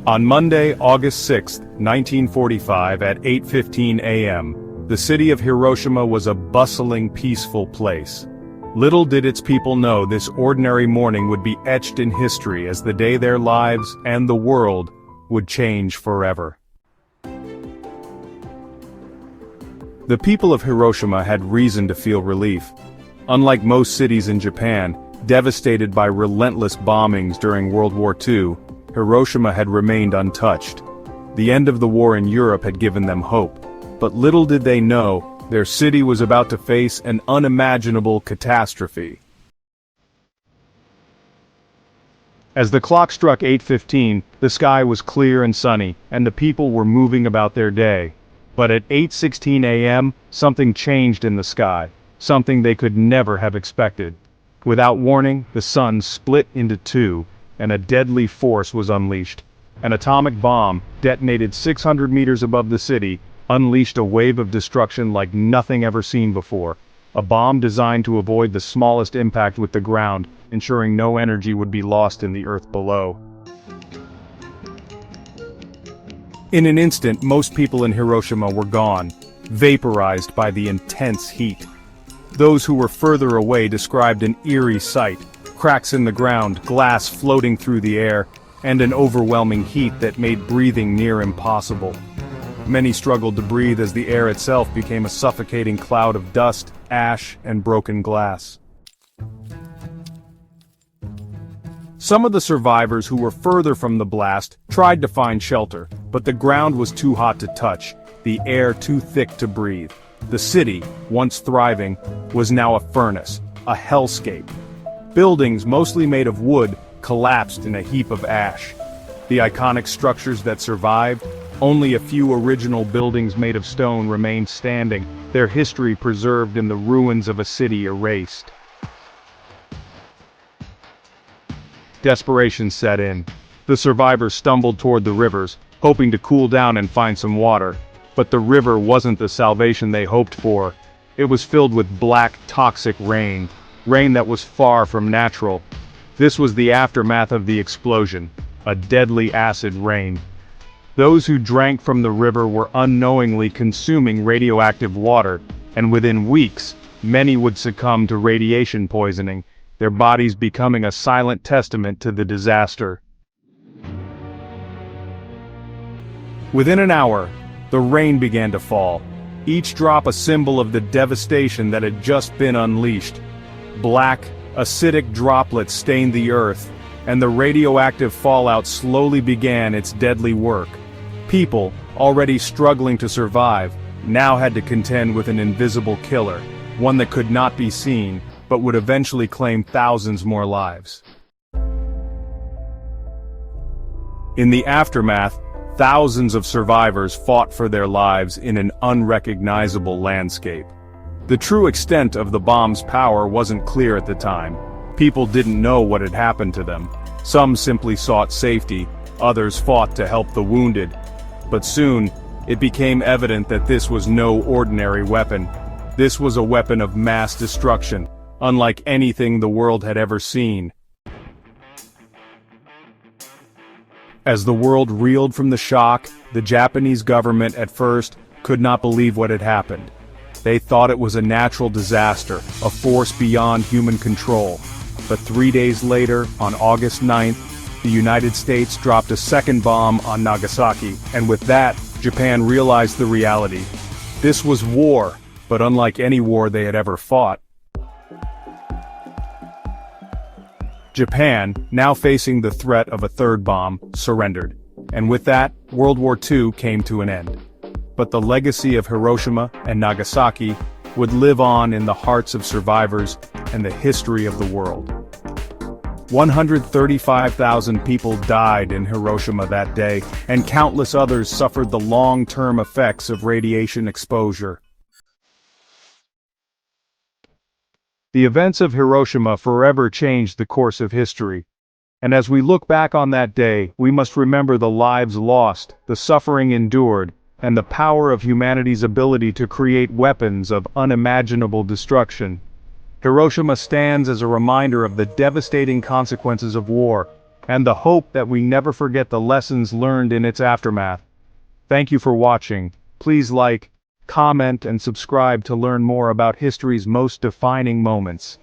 On Monday, August 6, 1945 at 8:15 a.m., the city of Hiroshima was a bustling, peaceful place. Little did its people know this ordinary morning would be etched in history as the day their lives and the world would change forever. The people of Hiroshima had reason to feel relief. Unlike most cities in Japan, devastated by relentless bombings during World War II, Hiroshima had remained untouched. The end of the war in Europe had given them hope, but little did they know, their city was about to face an unimaginable catastrophe. As the clock struck 8:15, the sky was clear and sunny, and the people were moving about their day. But at 8:16 a.m., something changed in the sky, something they could never have expected. Without warning, the sun split into two, and a deadly force was unleashed. An atomic bomb, detonated 600 meters above the city, unleashed a wave of destruction like nothing ever seen before. A bomb designed to avoid the smallest impact with the ground, ensuring no energy would be lost in the earth below. In an instant, most people in Hiroshima were gone, vaporized by the intense heat. Those who were further away described an eerie sight: cracks in the ground, glass floating through the air, and an overwhelming heat that made breathing near impossible. Many struggled to breathe as the air itself became a suffocating cloud of dust, ash, and broken glass. Some of the survivors who were further from the blast tried to find shelter, but the ground was too hot to touch, the air too thick to breathe. The city, once thriving, was now a furnace, a hellscape. Buildings, mostly made of wood, collapsed in a heap of ash. The iconic structures that survived, only a few original buildings made of stone remained standing, their history preserved in the ruins of a city erased. Desperation set in. The survivors stumbled toward the rivers, hoping to cool down and find some water. But the river wasn't the salvation they hoped for. It was filled with black, toxic rain that was far from natural. This was the aftermath of the explosion, a deadly acid rain. Those who drank from the river were unknowingly consuming radioactive water, and within weeks, many would succumb to radiation poisoning, their bodies becoming a silent testament to the disaster. Within an hour, the rain began to fall, each drop a symbol of the devastation that had just been unleashed. Black, acidic droplets stained the earth, and the radioactive fallout slowly began its deadly work. People, already struggling to survive, now had to contend with an invisible killer, one that could not be seen, but would eventually claim thousands more lives. In the aftermath, thousands of survivors fought for their lives in an unrecognizable landscape. The true extent of the bomb's power wasn't clear at the time. People didn't know what had happened to them. Some simply sought safety, others fought to help the wounded. But soon, it became evident that this was no ordinary weapon. This was a weapon of mass destruction, unlike anything the world had ever seen. As the world reeled from the shock, the Japanese government at first could not believe what had happened. They thought it was a natural disaster, a force beyond human control. But 3 days later, on August 9th, the United States dropped a second bomb on Nagasaki, and with that, Japan realized the reality. This was war, but unlike any war they had ever fought. Japan, now facing the threat of a third bomb, surrendered. And with that, World War II came to an end. But the legacy of Hiroshima and Nagasaki would live on in the hearts of survivors and the history of the world. 135,000 people died in Hiroshima that day, and countless others suffered the long-term effects of radiation exposure. The events of Hiroshima forever changed the course of history. And as we look back on that day, we must remember the lives lost, the suffering endured, and the power of humanity's ability to create weapons of unimaginable destruction. Hiroshima stands as a reminder of the devastating consequences of war, and the hope that we never forget the lessons learned in its aftermath. Thank you for watching. Please like, comment, and subscribe to learn more about history's most defining moments.